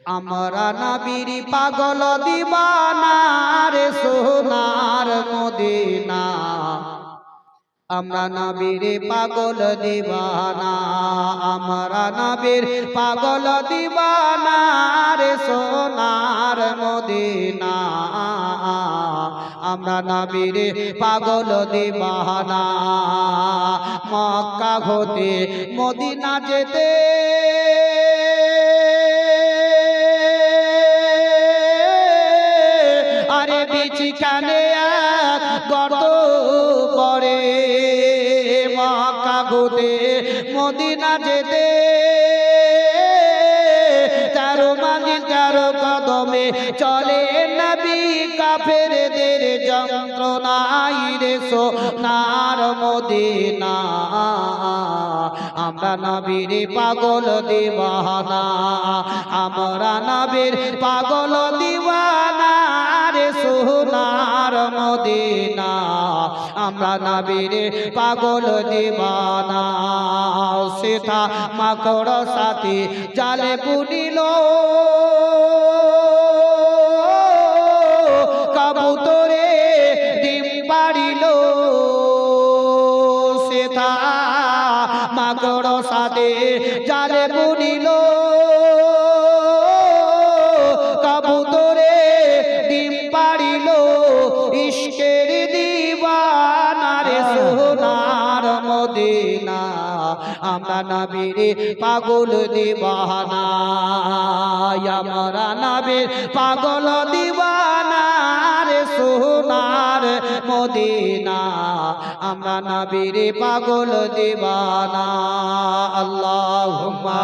আমরা নবীর পাগল দিবানা রে সোনার মদিনা আমরা নবীর পাগল দিবানা আমরা নবীর পাগল দিবানা রে সোনার মদিনা আমরা নবীর পাগল দিবানা মক্কা হতে মদিনা যেতে আরে বিচিখানে এক গর্ত পড়ে মক্কা হতে মদিনা যেতে 13 মাইল 13 কদমে চলে নবী কাফেরদের যন্ত্রণায় রে সোনার মদিনা আমরা নবীর পাগল দিওয়ানা আমরা নবীর পাগল দিওয়ানা রে সোনার মদিনা আমরা নবীর পাগল দিওয়ানা সেটা মাকড় সাথী জালে বুনিল কবুতরে ডিম পাড়িল সেটা মাকড় সাথে জালে বুনিল কবুতরে ডিম পাড়িল ইশকের দিওয়ানা রে সোনার মদিনা আমরা নবীর পাগল দিওয়ানা আমরা নবীর পাগল দিওয়ানা রে সোনার মদিনা আমরা নবীর পাগল দিওয়ানা আল্লাহুম্মা